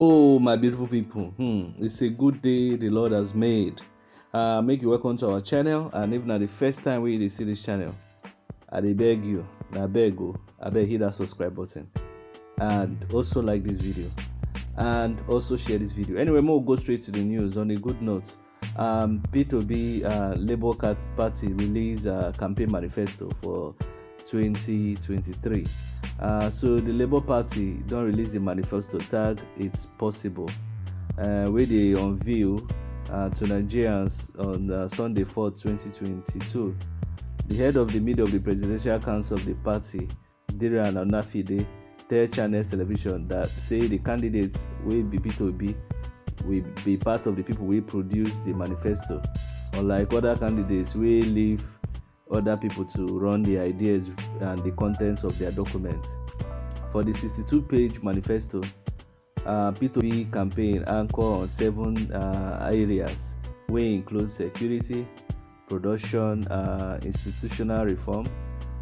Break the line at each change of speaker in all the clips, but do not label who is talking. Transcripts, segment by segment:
Oh, my beautiful people, it's a good day the Lord has made. Make you welcome to our channel, and if not the first time we see this channel, I beg you, I beg hit that subscribe button, and also like this video, and also share this video. Anyway, we'll go straight to the news. On a good note, PETER Obi Labour Party released a campaign manifesto for 2023. So the Labour Party don't release a manifesto tag It's Possible, where they unveil to Nigerians on Sunday 4, 2022. The head of the middle of the Presidential Council of the party, Diran Onafide, tell Channels Television that say the candidates will be PETER Obi will be part of the people who produce the manifesto, unlike other candidates will leave other people to run the ideas and the contents of their documents. For the 62-page manifesto, PETER Obi campaign anchor on 7 areas, which include security, production, institutional reform,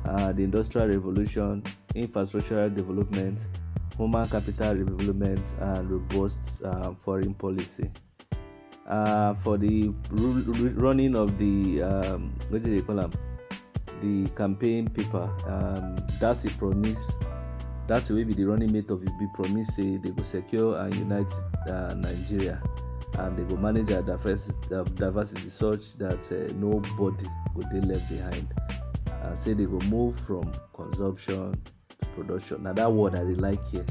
the industrial revolution, infrastructural development, human capital development, and robust foreign policy. For the running of the what do they call them? The campaign paper, that he promise, that will be the running mate of it. Be promise say they go secure and unite Nigeria, and they go manage our diversity such that nobody will be left behind. Say they go move from consumption to production. Now that word I really like here,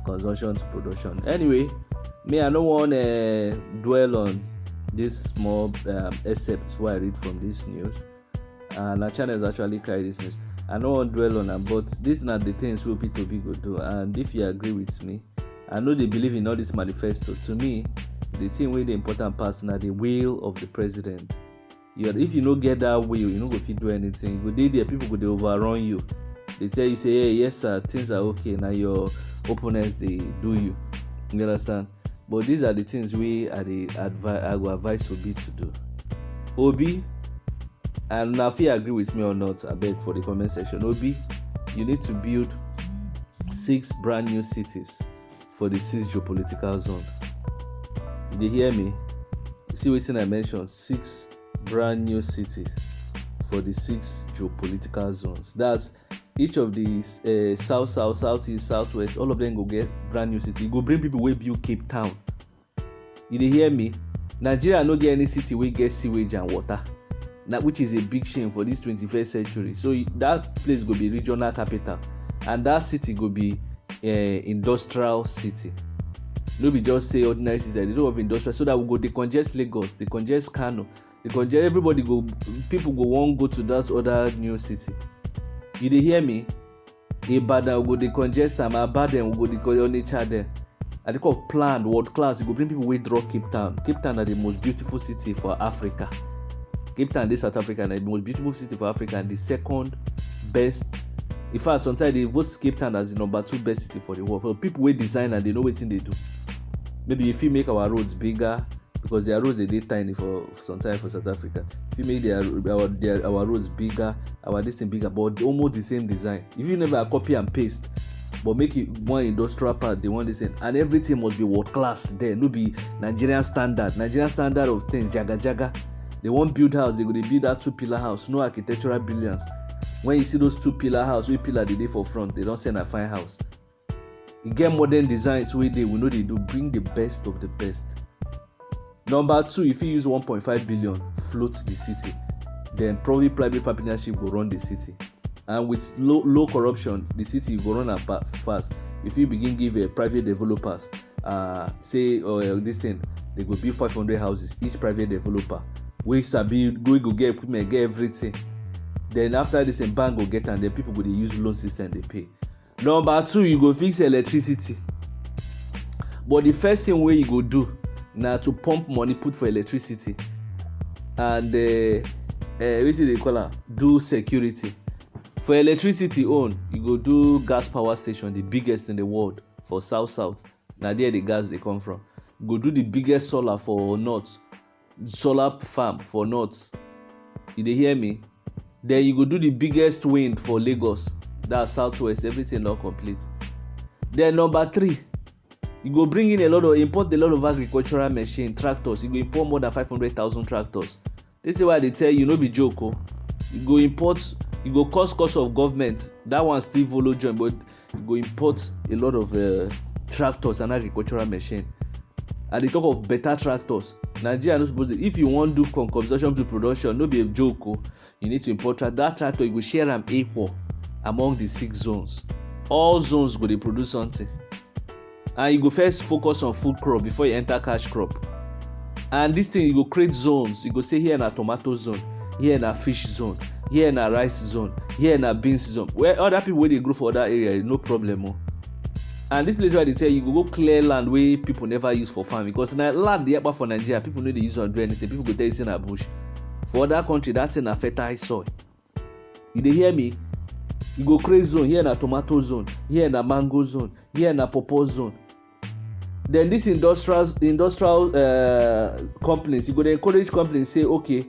consumption to production. Anyway, me I don't want to dwell on this small excerpts what I read from this news. And our channel is actually carry this news. I don't want to dwell on them, but these are the things we PETER Obi go do. And if you agree with me, I know they believe in all this manifesto. To me, the thing where the important part now the will of the president. If you don't get that will, you don't go fit do anything. You go there, people go they overrun you. They tell you say, hey, yes sir, things are okay. Now your opponents they do you. You understand? But these are the things I go advise Obi to do. Obi, and now if you agree with me or not, I beg for the comment section. Obi, you need to build 6 brand new cities for the 6 geopolitical zone. They hear me? See what I mentioned? 6 brand new cities for the 6 geopolitical zones. That's each of these south, southeast, southwest. All of them go get brand new city. Go bring people wey build Cape Town. You dey hear me? Nigeria no get any city wey get sewage and water. Now, which is a big shame for this 21st century. So that place go be regional capital, and that city go be industrial city. No be just say ordinary city. They don't have industrial, so that we go decongest Lagos, decongest Kano, decongest everybody. People go want go to that other new city. You dey hear me? Ibadan go decongest am, Abadan go decongest Onitsha there. And they call planned world class. You go bring people wey draw Cape Town. Cape Town are the most beautiful city for Africa. Cape Town, this South Africa, and the most beautiful city for Africa, and the second best. In fact, sometimes they vote Cape Town as the number 2 best city for the world. For people wey design and they know what thing they do. Maybe if you make our roads bigger, because their roads they tiny for sometimes for South Africa. If you make our roads bigger, our distance bigger, but almost the same design. If you never copy and paste, but make it one industrial part, they want the same, and everything must be world class there. No be Nigerian standard of things, jaga. They won't build house, they go to build that 2-pillar house, no architectural brilliance. When you see those 2-pillar house, we pillar the day for front, they don't send a fine house. You get modern designs where we know they do bring the best of the best. Number 2, if you use 1.5 billion, float the city, then probably private partnership will run the city. And with low corruption, the city will run fast. If you begin give private developers, this thing, they go build 500 houses, each private developer. We go get equipment, get everything. Then after this, bank go get, and then people go they use loan system they pay. Number 2, you go fix electricity. But the first thing where you go do now to pump money put for electricity, and what they call it? Do security. For electricity own, you go do gas power station, the biggest in the world for south. Now there the gas they come from. You go do the biggest solar for north. Solar farm for north. You dey hear me? Then you go do the biggest wind for Lagos. That's southwest. Everything not complete. Then number 3, You go bring in import a lot of agricultural machine, tractors. You go import more than 500,000 tractors. This is why they tell you no be joke. You go import, you go cost of government. That one still follow join, but you go import a lot of tractors and agricultural machine. And they talk of better tractors. Nigeria no suppose. If you want do from consumption to production, no be a joke. You need to import that tractor. You go share them equal among the 6 zones. All zones go dey produce something. And you go first focus on food crop before you enter cash crop. And this thing, you go create zones. You go say here na tomato zone, here na fish zone, here na rice zone, here na beans zone. Where other people wey dey grow for other area, no problem. And this place where they tell you go clear land where people never use for farm, because na land dey for Nigeria, people no dey use am do anything. People go tell you say na bush. For other country, that thing na fertile soil. You dey hear me? You go create zone. Here na tomato zone, here na mango zone, here na pawpaw zone. Then this industrial companies, you go to encourage companies say, okay,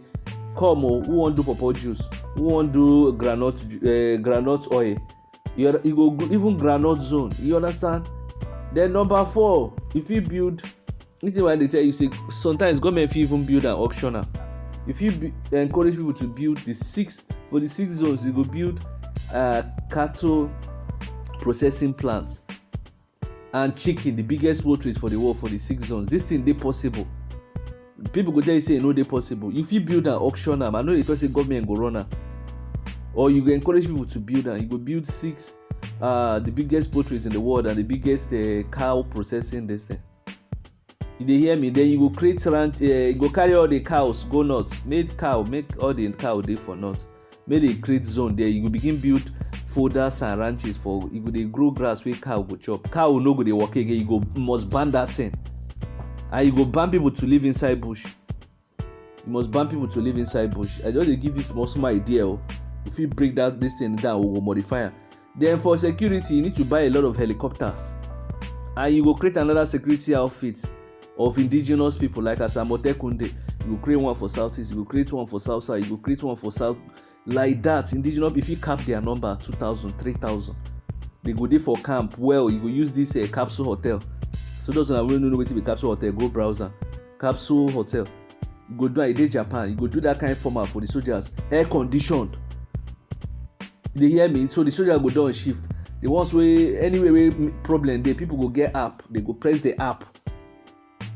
come who want do pawpaw juice, who want do groundnut oil. You go even groundnut zone. You understand? Then number 4, if you build, this is why they tell you say sometimes government fit even build an auctioneer. If you encourage people to build the 6 zones, you go build cattle processing plants and chicken, the biggest poultry for the world, for the 6 zones. This thing dey possible. People go tell you say no dey possible. If you build an auction, I know they talk say government go run am, or you go encourage people to build am. You go build 6 the biggest poultry in the world and the biggest cow processing this thing. You dey hear me? Then you go create ranch. You go carry all the cows go north. Make all the cow dey for north. Make they create zone there. You go begin build folders and ranches for. You go dey grow grass where cow go chop. Cow no go dey walk again. You must ban that thing. And you go ban people to live inside bush. You must ban people to live inside bush. I just dey give you small idea. If you break this thing down, we will modify am. Then for security, you need to buy a lot of helicopters. And you go create another security outfit of indigenous people, like as Amotekunde. You go create one for Southeast. You go create one for South Side. You go create one for South. Like that, indigenous, if you cap their number 2,000, 3,000, they go there for camp. Well, you go use this capsule hotel. So those who don't know wetin be capsule hotel, go browser capsule hotel. You go do it in Japan. You go do that kind of format for the soldiers, air conditioned. They hear me? So the soldier go down shift. The ones where anywhere problem there, people go get app. They go press the app.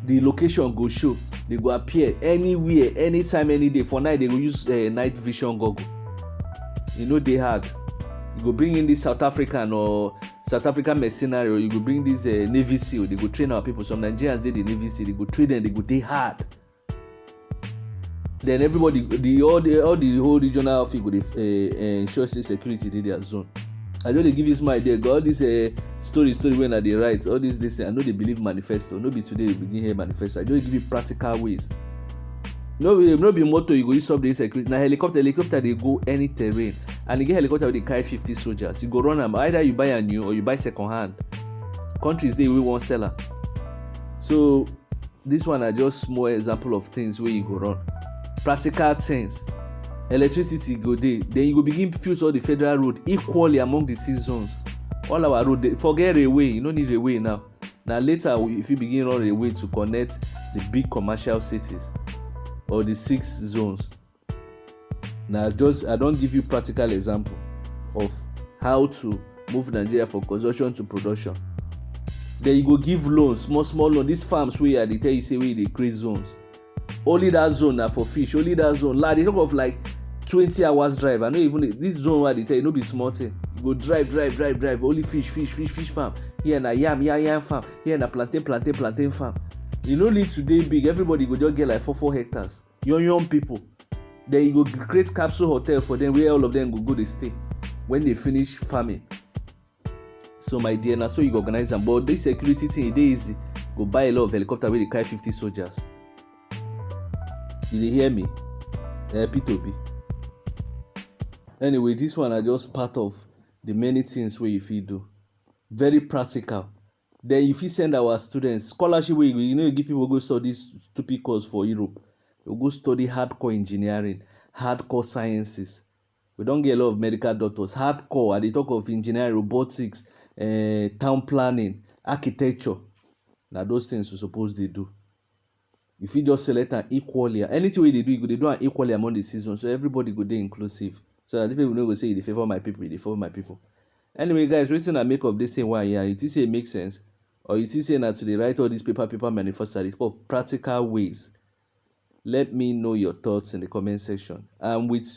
The location go show. They go appear anywhere, anytime, any day. For night, they go use night vision goggle. You know they hard. You go bring in this South African mercenary, or you go bring this Navy SEAL. They go train our people. Some Nigerians did the Navy SEAL. They go train them. They go they hard. Then everybody, all the whole regional outfit go ensure security in their zone. I just give you some idea. Got all this story when they write all this. I know they believe manifesto. No be today we begin here manifesto. I just give you practical ways. No be motor you go use solve the insecurity. Na helicopter they go any terrain, and you get helicopter wey dey carry 50 soldiers. You go run am. Either you buy a new or you buy second hand. Countries dey wey wan sell am. So this one are just small example of things where you go run. Practical things. Electricity go dey. Then you go begin filter all the federal road equally among the 6 zones. All our road, forget railway. You no need railway now. Now later, if you begin run railway to connect the big commercial cities or the 6 zones. Now I don't give you practical example of how to move Nigeria from consumption to production. Then you go give loans, small loan. These farms where they tell you say where they create zones. Only that zone na for fish. Only that zone. Like they talk of like 20 hours drive. I know even this zone where they tell you no be small thing. You go drive. Only fish farm. Here na yam farm. Here na plantain farm. You no need to dey big. Everybody go just get like 4 hectares. Young people. Then you go create capsule hotel for them where all of them go dey stay when they finish farming. So my dear, na so you go organize them. But this security thing, it dey easy. Go buy a lot of helicopter where they carry 50 soldiers. You dey hear me? PETER OBI. Anyway, this one are just part of the many things where you fit do. Very practical. Then you fit send our students scholarship where you give people go study stupid course for Europe. You go study hardcore engineering, hardcore sciences. We don't get a lot of medical doctors. Hardcore, at the talk of engineering, robotics, town planning, architecture. na those things we suppose dey do. You fit just select am equally. Anything wey you dey do, you go dey do am equally among the citizens, so everybody go dey inclusive, so that the people no go say you dey favour my people, you dey favour my people. Anyway guys, wetin una make of this thing wey I yarn? You think say e make sense, or you think say na to dey write all this paper manifesto dey call practical ways? Let me know your thoughts in the comment section, and with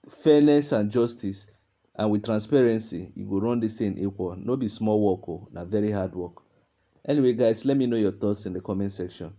fairness and justice and with transparency, you go run this thing equal. No be small work o, na very hard work. Anyway guys, let me know your thoughts in the comment section.